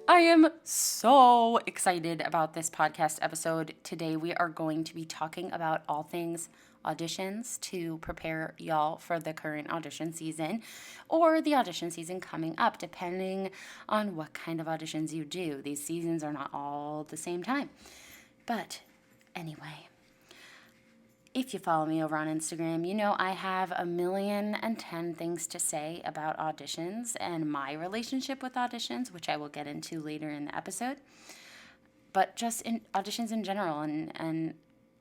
I am so excited about this podcast episode. Today, we are going to be talking about all things auditions to prepare y'all for the current audition season or the audition season coming up, depending on what kind of auditions you do. These seasons are not all at the same time. But anyway, if you follow me over on Instagram, you know I have 1,010 things to say about auditions and my relationship with auditions, which I will get into later in the episode. But just in auditions in general, and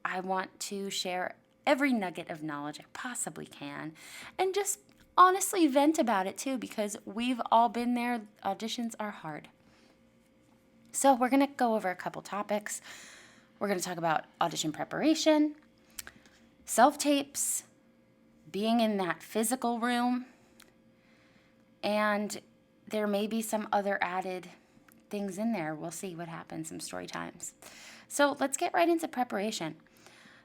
I want to share every nugget of knowledge I possibly can and just honestly vent about it too, because we've all been there. Auditions are hard. So we're going to go over a couple topics. We're going to talk about audition preparation, self-tapes, being in that physical room, and there may be some other added things in there. We'll see what happens, some story times. So let's get right into preparation.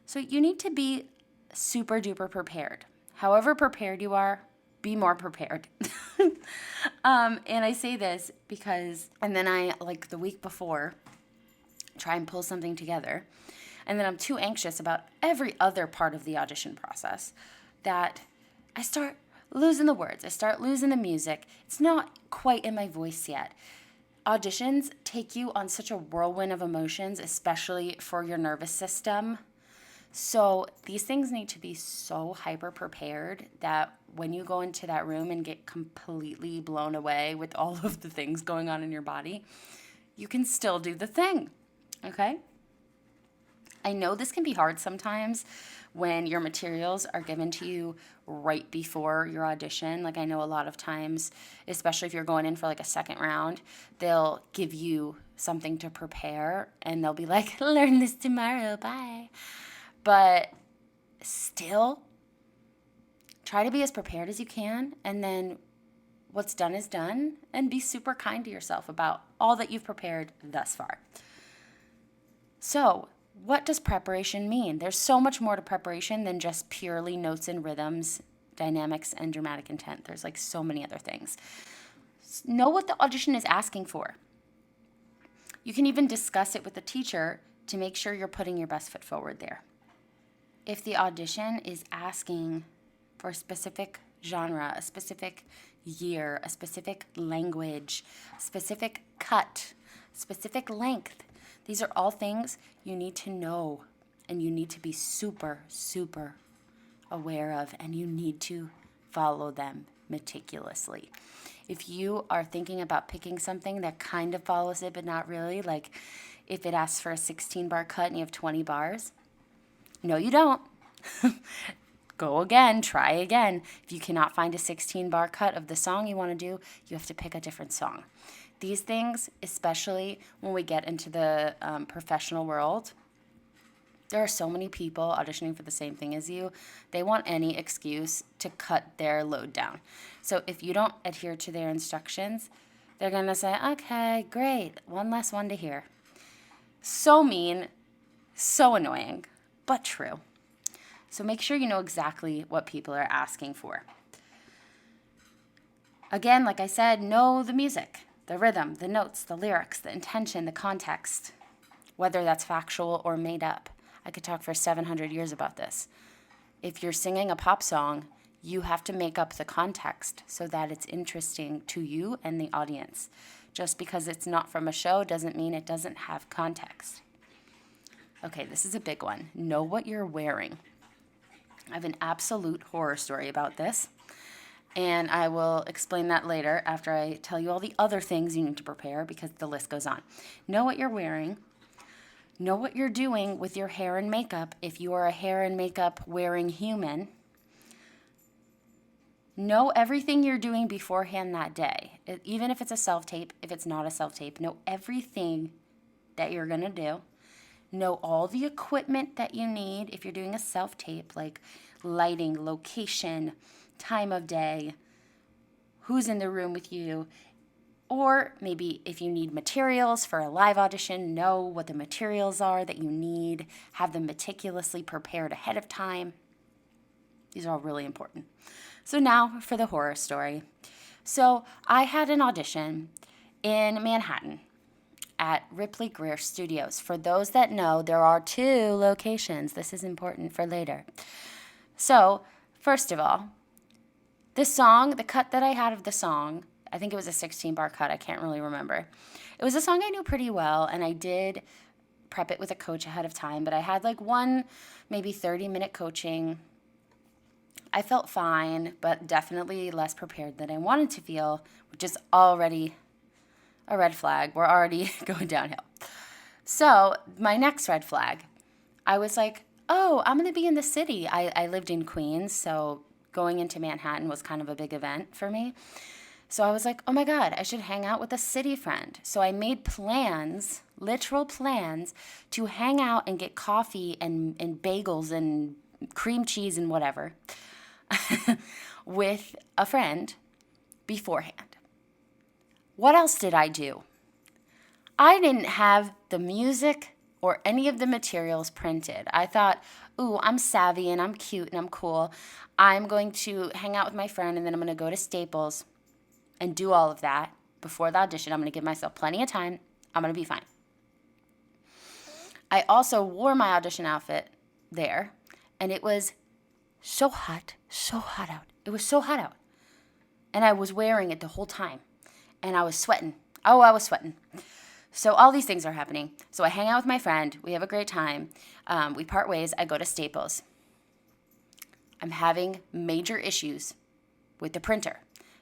So you need to be super duper prepared. However prepared you are, be more prepared. And I say this because, and then I, like the week before, try and pull something together. And then I'm too anxious about every other part of the audition process that I start losing the words. I start losing the music. It's not quite in my voice yet. Auditions take you on such a whirlwind of emotions, especially for your nervous system. So these things need to be so hyper prepared that when you go into that room and get completely blown away with all of the things going on in your body, you can still do the thing. Okay? I know this can be hard sometimes when your materials are given to you right before your audition. Like I know a lot of times, especially if you're going in for like a second round, they'll give you something to prepare and they'll be like, learn this tomorrow, bye. But still, try to be as prepared as you can, and then what's done is done, and be super kind to yourself about all that you've prepared thus far. So, what does preparation mean? There's so much more to preparation than just purely notes and rhythms, dynamics, and dramatic intent. There's like so many other things. Know what the audition is asking for. You can even discuss it with the teacher to make sure you're putting your best foot forward there. If the audition is asking for a specific genre, a specific year, a specific language, a specific cut, specific length, these are all things you need to know and you need to be super, super aware of, and you need to follow them meticulously. If you are thinking about picking something that kind of follows it but not really, like if it asks for a 16-bar cut and you have 20 bars, no, you don't. Go again, try again. If you cannot find a 16-bar cut of the song you want to do, you have to pick a different song. These things, especially when we get into the professional world, there are so many people auditioning for the same thing as you. They want any excuse to cut their load down. So if you don't adhere to their instructions, they're going to say, okay, great, one less one to hear. So mean, so annoying, but true. So make sure you know exactly what people are asking for. Again, like I said, know the music, the rhythm, the notes, the lyrics, the intention, the context, whether that's factual or made up. I could talk for 700 years about this. If you're singing a pop song, you have to make up the context so that it's interesting to you and the audience. Just because it's not from a show doesn't mean it doesn't have context. Okay, this is a big one. Know what you're wearing. I have an absolute horror story about this, and I will explain that later after I tell you all the other things you need to prepare, because the list goes on. Know what you're wearing. Know what you're doing with your hair and makeup if you are a hair and makeup wearing human. Know everything you're doing beforehand that day. Even if it's a self-tape, if it's not a self-tape, know everything that you're going to do. Know all the equipment that you need if you're doing a self-tape, like lighting, location, time of day, who's in the room with you. Or maybe if you need materials for a live audition, know what the materials are that you need. Have them meticulously prepared ahead of time. These are all really important. So now for the horror story. So I had an audition in Manhattan. at Ripley Greer Studios. For those that know, there are 2 locations. This is important for later. So, first of all, the cut that I had of the song, I think it was a 16-bar cut. I can't really remember. It was a song I knew pretty well, and I did prep it with a coach ahead of time, but I had like one, maybe 30-minute coaching. I felt fine, but definitely less prepared than I wanted to feel, which is already a red flag. We're already going downhill. So my next red flag, I was like, oh, I'm going to be in the city. I lived in Queens, so going into Manhattan was kind of a big event for me. So I was like, oh my God, I should hang out with a city friend. So I made plans, literal plans, to hang out and get coffee and bagels and cream cheese and whatever with a friend beforehand. What else did I do? I didn't have the music or any of the materials printed. I thought, ooh, I'm savvy and I'm cute and I'm cool. I'm going to hang out with my friend and then I'm going to go to Staples and do all of that before the audition. I'm going to give myself plenty of time. I'm going to be fine. I also wore my audition outfit there, and it was so hot out. It was so hot out. And I was wearing it the whole time, and I was sweating. Oh, I was sweating. So all these things are happening. So I hang out with my friend. We have a great time. We part ways. I go to Staples. I'm having major issues with the printer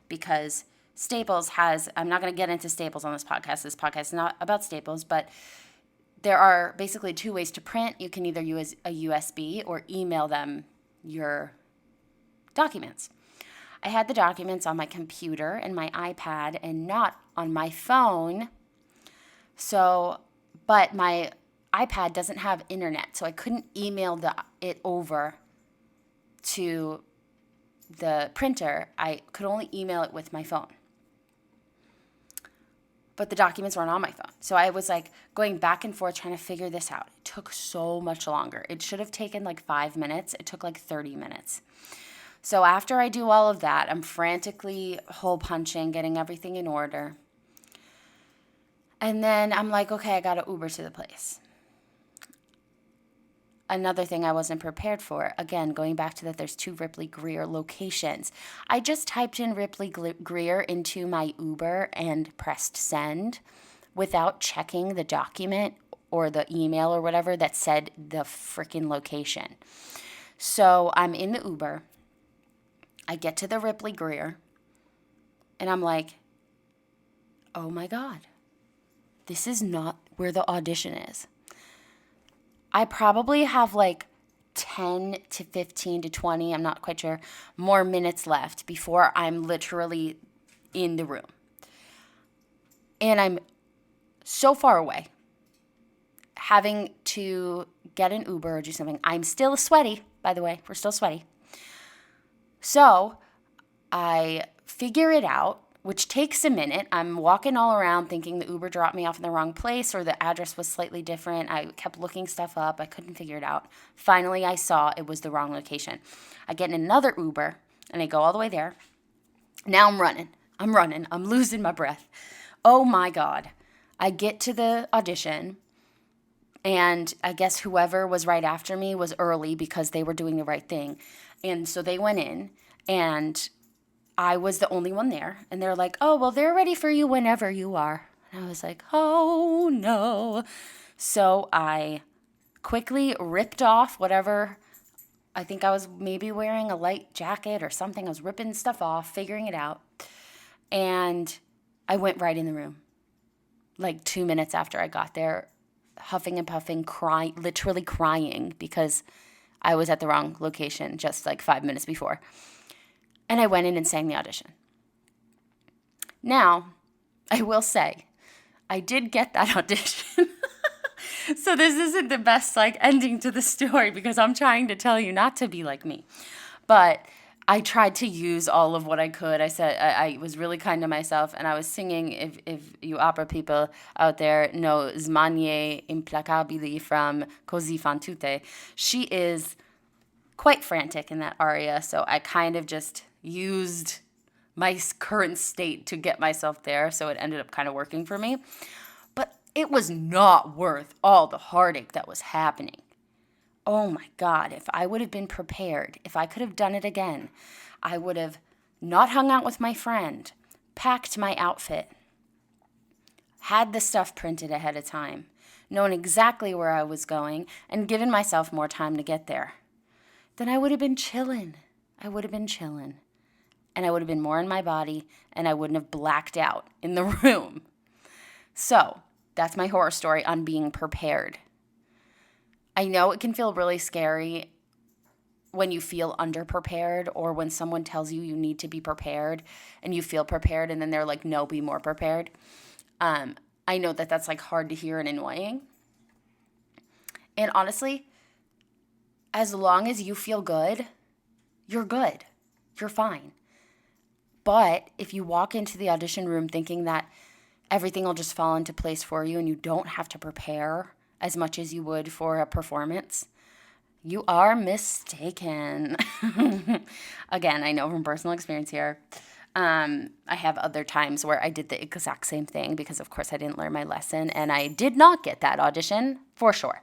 because Staples has, I'm not going to get into Staples on this podcast. This podcast is not about Staples, but there are basically 2 ways to print. You can either use a USB or email them your documents. I had the documents on my computer and my iPad and not on my phone. So, but my iPad doesn't have internet, so I couldn't email it over to the printer. I could only email it with my phone. But the documents weren't on my phone. So I was like going back and forth trying to figure this out. It took so much longer. It should have taken like 5 minutes. It took like 30 minutes. So after I do all of that, I'm frantically hole punching, getting everything in order. And then I'm like, okay, I got to Uber to the place. Another thing I wasn't prepared for, again, going back to that there's 2 Ripley Greer locations. I just typed in Ripley Greer into my Uber and pressed send without checking the document or the email or whatever that said the freaking location. So I'm in the Uber. I get to the Ripley Greer and I'm like, oh my God, this is not where the audition is. I probably have like 10 to 15 to 20, I'm not quite sure, more minutes left before I'm literally in the room. And I'm so far away, having to get an Uber or do something. I'm still sweaty, by the way. We're still sweaty. So I figure it out, which takes a minute. I'm walking all around thinking the Uber dropped me off in the wrong place or the address was slightly different. I kept looking stuff up. I couldn't figure it out. Finally, I saw it was the wrong location. I get in another Uber, and I go all the way there. Now I'm running. I'm losing my breath. Oh, my God. I get to the audition, and I guess whoever was right after me was early because they were doing the right thing. And so they went in, and I was the only one there, and they're like, oh, well, they're ready for you whenever you are. And I was like, oh, no. So I quickly ripped off whatever. I think I was maybe wearing a light jacket or something. I was ripping stuff off, figuring it out. And I went right in the room. Like 2 minutes after I got there, huffing and puffing, literally crying because I was at the wrong location just like 5 minutes before. And I went in and sang the audition. Now, I will say, I did get that audition. So this isn't the best like ending to the story because I'm trying to tell you not to be like me. But I tried to use all of what I could. I said I was really kind to myself, and I was singing. If you opera people out there know Zmanie Implacabili from Così fan tutte, she is quite frantic in that aria. So I kind of just used my current state to get myself there. So it ended up kind of working for me. But It was not worth all the heartache that was happening. Oh my God, if I would have been prepared, if I could have done it again, I would have not hung out with my friend, packed my outfit, had the stuff printed ahead of time, known exactly where I was going, and given myself more time to get there. Then I would have been chillin'. I would have been chillin'. And I would have been more in my body, and I wouldn't have blacked out in the room. So, that's my horror story on being prepared. I know it can feel really scary when you feel underprepared, or when someone tells you you need to be prepared and you feel prepared and then they're like, no, be more prepared. I know that that's like hard to hear and annoying. And honestly, as long as you feel good, you're good. You're fine. But if you walk into the audition room thinking that everything will just fall into place for you and you don't have to prepare as much as you would for a performance, you are mistaken. Again, I know from personal experience here. I have other times where I did the exact same thing because, of course, I didn't learn my lesson and I did not get that audition for sure.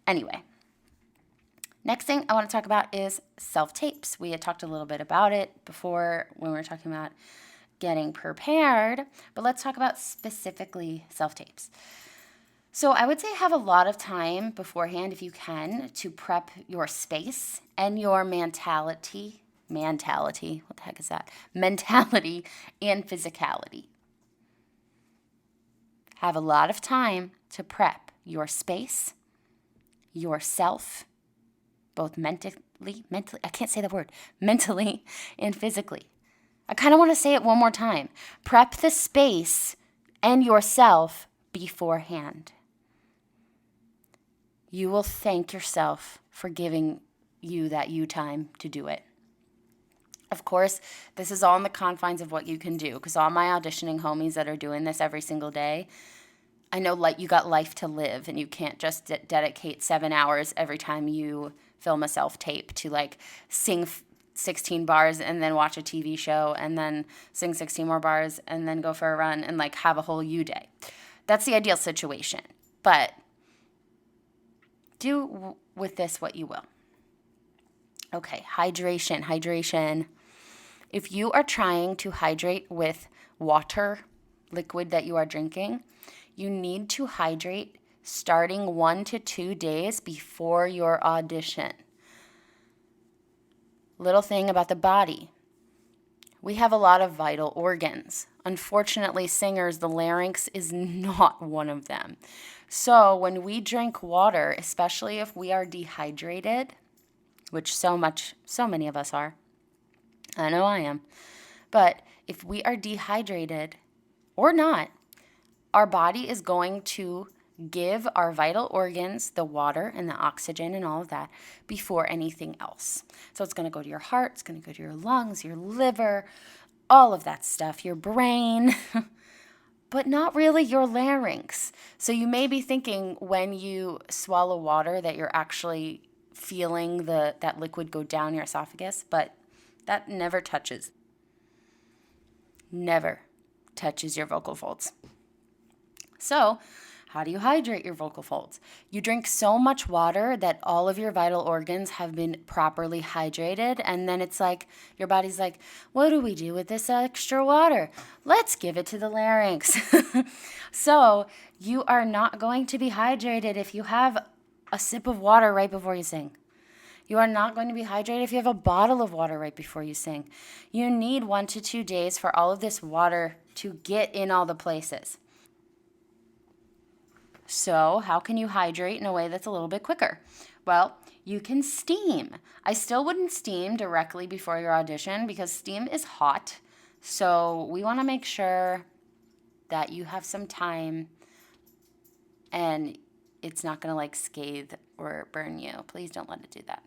Anyway, next thing I want to talk about is self-tapes. We had talked a little bit about it before when we were talking about getting prepared, but let's talk about specifically self-tapes. So I would say have a lot of time beforehand, if you can, to prep your space and your mentality. What the heck is that? Mentality and physicality. Have a lot of time to prep your space, yourself, both mentally, I can't say the word, mentally and physically. I kind of want to say it one more time. Prep the space and yourself beforehand. You will thank yourself for giving you that you time to do it. Of course, this is all in the confines of what you can do, because all my auditioning homies that are doing this every single day, I know you got life to live, and you can't just dedicate 7 hours every time you film a self-tape to like sing 16 bars and then watch a TV show and then sing 16 more bars and then go for a run and like have a whole you day. That's the ideal situation. But do with this what you will. Okay, hydration. If you are trying to hydrate with water, liquid that you are drinking, you need to hydrate starting 1 to 2 days before your audition. Little thing about the body. We have a lot of vital organs. Unfortunately, singers, the larynx is not one of them. So when we drink water, especially if we are dehydrated, which so many of us are, I know I am, but if we are dehydrated or not, our body is going to give our vital organs the water and the oxygen and all of that before anything else. So it's going to go to your heart, it's going to go to your lungs, your liver, all of that stuff, your brain, but not really your larynx. So you may be thinking when you swallow water that you're actually feeling that liquid go down your esophagus, but that never touches your vocal folds. So how do you hydrate your vocal folds? You drink so much water that all of your vital organs have been properly hydrated, and then it's like your body's like, what do we do with this extra water? Let's give it to the larynx. So you are not going to be hydrated if you have a sip of water right before you sing. You are not going to be hydrated if you have a bottle of water right before you sing. You need 1 to 2 days for all of this water to get in all the places. So how can you hydrate in a way that's a little bit quicker? Well, you can steam. I still wouldn't steam directly before your audition because steam is hot. So we want to make sure that you have some time and it's not going to like scathe or burn you. Please don't let it do that.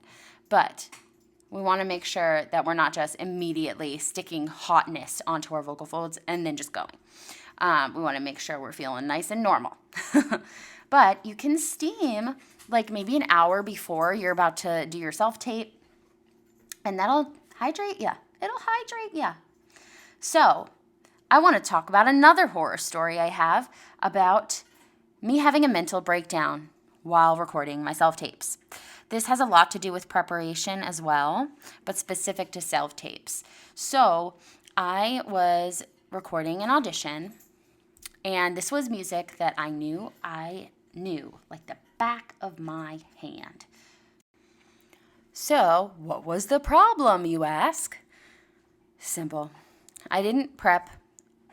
But we want to make sure that we're not just immediately sticking hotness onto our vocal folds and then just going. We want to make sure we're feeling nice and normal. But you can steam like maybe an hour before you're about to do your self-tape, and that'll hydrate you. It'll hydrate you. So I want to talk about another horror story I have about me having a mental breakdown while recording my self-tapes. This has a lot to do with preparation as well, but specific to self-tapes. So I was recording an audition, and this was music that I knew like the back of my hand. So what was the problem, you ask? Simple. I didn't prep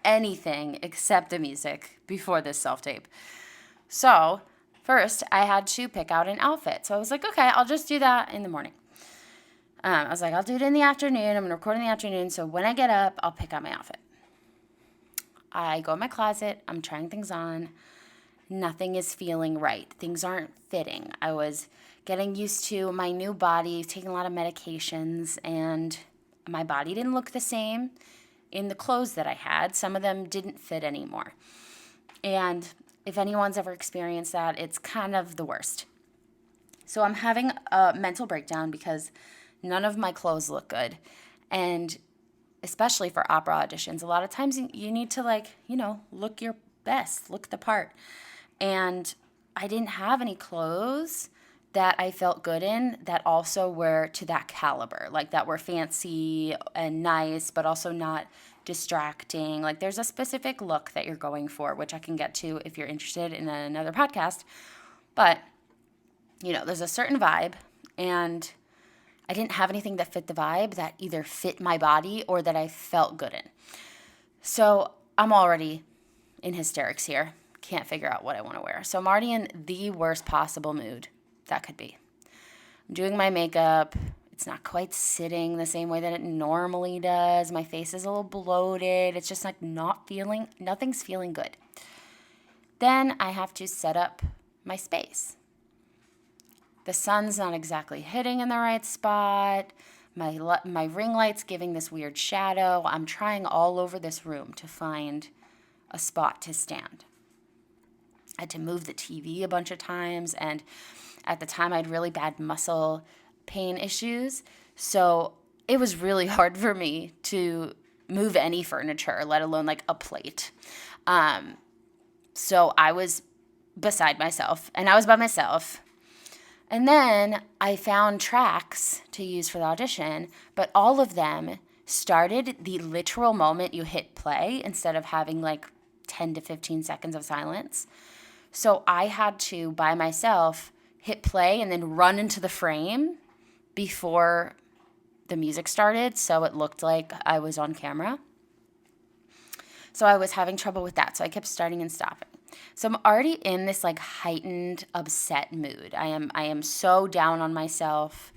anything except the music before this self-tape. So first, I had to pick out an outfit. So I was like, okay, I'll just do that in the morning. I was like, I'll do it in the afternoon. I'm going to record in the afternoon. So when I get up, I'll pick out my outfit. I go in my closet. I'm trying things on. Nothing is feeling right. Things aren't fitting. I was getting used to my new body, taking a lot of medications, and my body didn't look the same in the clothes that I had. Some of them didn't fit anymore. And if anyone's ever experienced that, it's kind of the worst. So I'm having a mental breakdown because none of my clothes look good. And especially for opera auditions, a lot of times you need to look your best, look the part. And I didn't have any clothes that I felt good in that also were to that caliber, like that were fancy and nice, but also not distracting. Like there's a specific look that you're going for, which I can get to if you're interested in another podcast. But, there's a certain vibe, and I didn't have anything that fit the vibe that either fit my body or that I felt good in. So I'm already in hysterics here. Can't figure out what I want to wear. So I'm already in the worst possible mood that could be. I'm doing my makeup. It's not quite sitting the same way that it normally does. My face is a little bloated. It's just like nothing's feeling good. Then I have to set up my space. The sun's not exactly hitting in the right spot. My ring light's giving this weird shadow. I'm trying all over this room to find a spot to stand. I had to move the TV a bunch of times, and at the time I had really bad muscle pain issues, so it was really hard for me to move any furniture, let alone like a plate. So I was beside myself, and I was by myself. And then I found tracks to use for the audition, but all of them started the literal moment you hit play instead of having like 10 to 15 seconds of silence. So I had to, by myself, hit play and then run into the frame before the music started, so it looked like I was on camera. So I was having trouble with that, so I kept starting and stopping. So I'm already in this like heightened, upset mood. I am so down on myself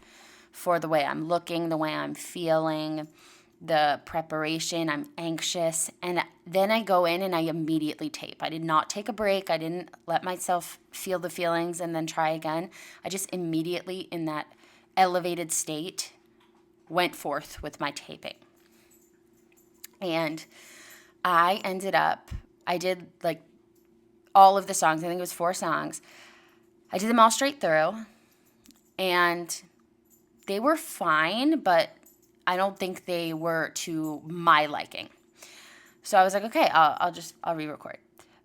for the way I'm looking, the way I'm feeling, the preparation. I'm anxious. And then I go in and I immediately tape. I did not take a break. I didn't let myself feel the feelings and then try again. I just immediately, in that elevated state, went forth with my taping. And I did like all of the songs. I think it was 4 songs. I did them all straight through, and they were fine, but I don't think they were to my liking. So I was like, okay, I'll re-record.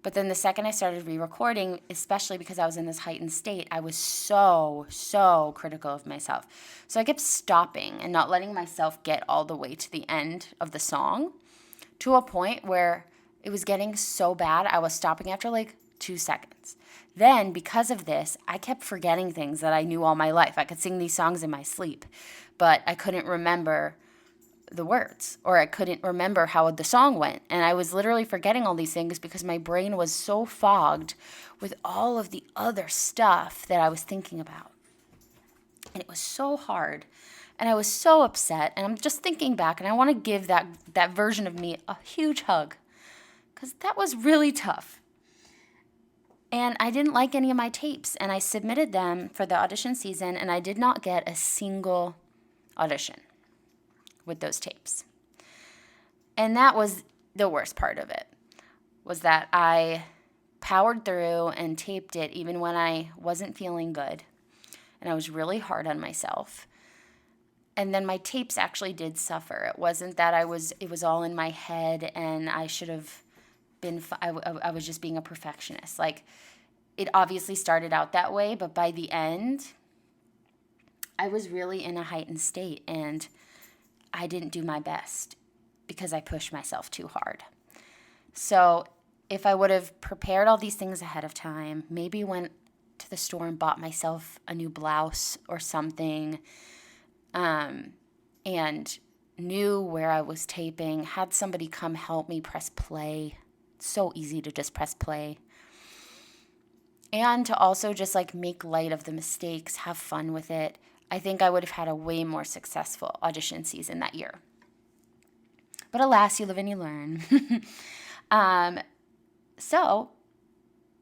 But then the second I started re-recording, especially because I was in this heightened state, I was so critical of myself. So I kept stopping and not letting myself get all the way to the end of the song, to a point where it was getting so bad, I was stopping after like 2 seconds. Then, because of this, I kept forgetting things that I knew all my life. I could sing these songs in my sleep, but I couldn't remember the words, or I couldn't remember how the song went. And I was literally forgetting all these things because my brain was so fogged with all of the other stuff that I was thinking about. And it was so hard. And I was so upset. And I'm just thinking back, and I want to give that version of me a huge hug, because that was really tough. And I didn't like any of my tapes, and I submitted them for the audition season, and I did not get a single audition with those tapes. And that was the worst part of it, was that I powered through and taped it even when I wasn't feeling good, and I was really hard on myself. And then my tapes actually did suffer. It wasn't that it was all in my head and I should have been, I was just being a perfectionist. Like, it obviously started out that way, but by the end, I was really in a heightened state and I didn't do my best because I pushed myself too hard. So if I would have prepared all these things ahead of time, maybe went to the store and bought myself a new blouse or something, and knew where I was taping, had somebody come help me press play. It's so easy to just press play. And to also just like make light of the mistakes, have fun with it. I think I would have had a way more successful audition season that year. But alas, you live and you learn. So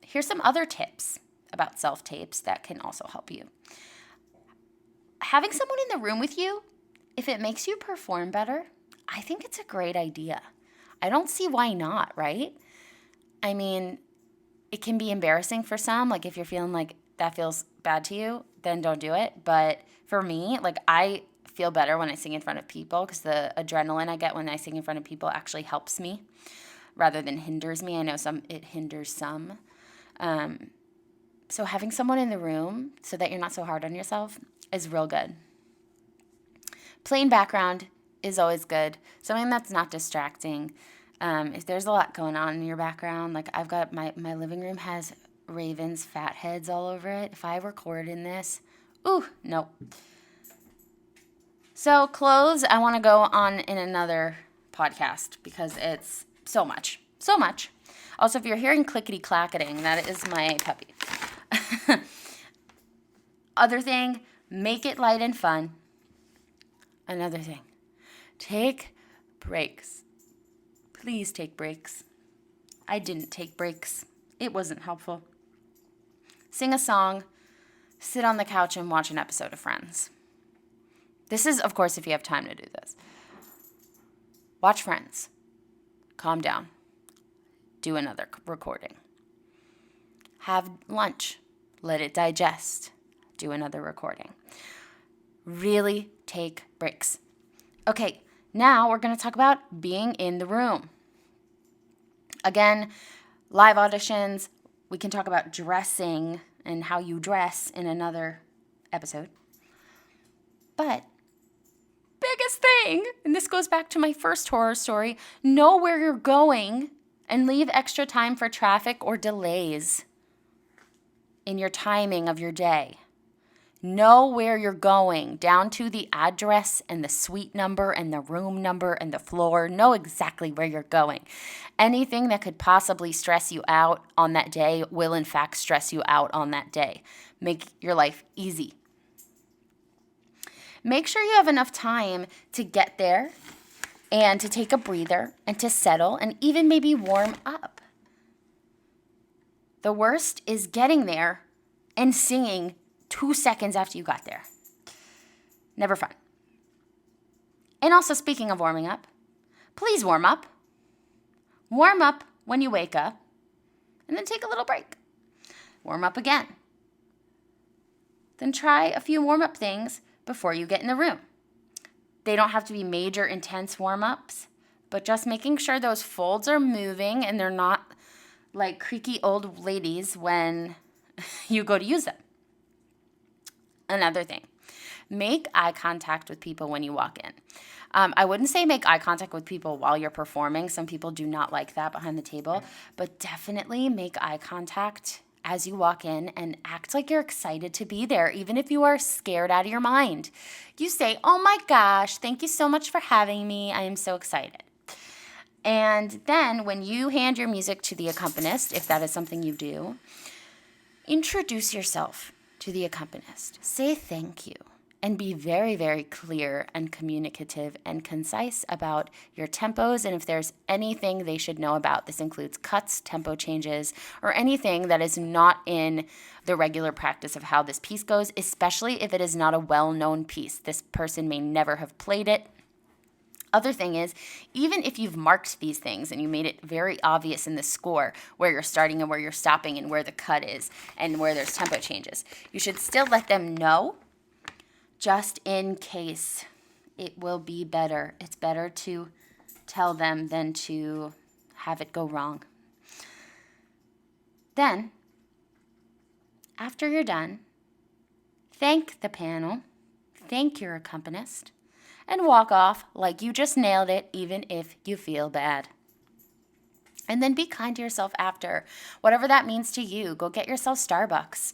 here's some other tips about self-tapes that can also help you. Having someone in the room with you, if it makes you perform better, I think it's a great idea. I don't see why not, right? I mean, it can be embarrassing for some. Like if you're feeling like that feels bad to you, then don't do it. But for me, like I feel better when I sing in front of people because the adrenaline I get when I sing in front of people actually helps me rather than hinders me. I know it hinders some. So having someone in the room so that you're not so hard on yourself is real good. Plain background is always good. Something that's not distracting. If there's a lot going on in your background, like I've got my living room has ravens' fat heads all over it. If I record in this, no. So clothes, I want to go on in another podcast because it's so much. Also, if you're hearing clickety-clacketing, that is my puppy. Other thing, make it light and fun. Another thing, take breaks. Please take breaks. I didn't take breaks. It wasn't helpful. Sing a song, sit on the couch and watch an episode of Friends. This is, of course, if you have time to do this. Watch Friends. Calm down. Do another recording. Have lunch. Let it digest. Do another recording. Really take breaks. Okay, now we're going to talk about being in the room. Again, live auditions, we can talk about dressing and how you dress in another episode. But biggest thing, and this goes back to my first horror story, know where you're going and leave extra time for traffic or delays in your timing of your day. Know where you're going, down to the address and the suite number and the room number and the floor. Know exactly where you're going. Anything that could possibly stress you out on that day will in fact stress you out on that day. Make your life easy. Make sure you have enough time to get there and to take a breather and to settle and even maybe warm up. The worst is getting there and singing 2 seconds after you got there. Never fun. And also, speaking of warming up, please warm up. Warm up when you wake up, and then take a little break. Warm up again. Then try a few warm-up things before you get in the room. They don't have to be major, intense warm-ups, but just making sure those folds are moving and they're not like creaky old ladies when you go to use them. Another thing, make eye contact with people when you walk in. I wouldn't say make eye contact with people while you're performing. Some people do not like that behind the table, but definitely make eye contact as you walk in and act like you're excited to be there, even if you are scared out of your mind. You say, "Oh my gosh, thank you so much for having me. I am so excited." And then when you hand your music to the accompanist, if that is something you do, introduce yourself to the accompanist. Say thank you and be very, very clear and communicative and concise about your tempos and if there's anything they should know about. This includes cuts, tempo changes, or anything that is not in the regular practice of how this piece goes, especially if it is not a well-known piece. This person may never have played it. Other thing is, even if you've marked these things and you made it very obvious in the score where you're starting and where you're stopping and where the cut is and where there's tempo changes, you should still let them know just in case. It will be better. It's better to tell them than to have it go wrong. Then, After you're done, thank the panel, thank your accompanist, and walk off like you just nailed it, even if you feel bad. And then be kind to yourself after, whatever that means to you. Go get yourself Starbucks.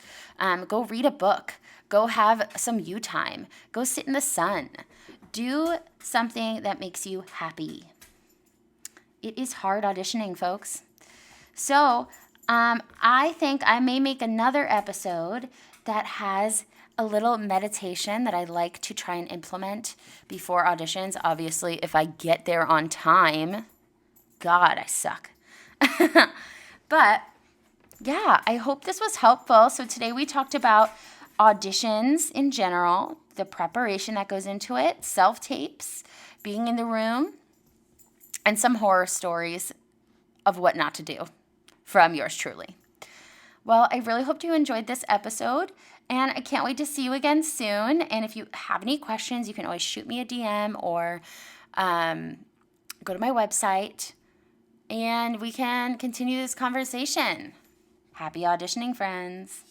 Go read a book. Go have some you time. Go sit in the sun. Do something that makes you happy. It is hard auditioning, folks. So I think I may make another episode that has a little meditation that I like to try and implement before auditions. Obviously, if I get there on time, God, I suck. But yeah, I hope this was helpful. So today we talked about auditions in general, the preparation that goes into it, self-tapes, being in the room, and some horror stories of what not to do from yours truly. Well, I really hope you enjoyed this episode, and I can't wait to see you again soon. And if you have any questions, you can always shoot me a DM or go to my website, and we can continue this conversation. Happy auditioning, friends.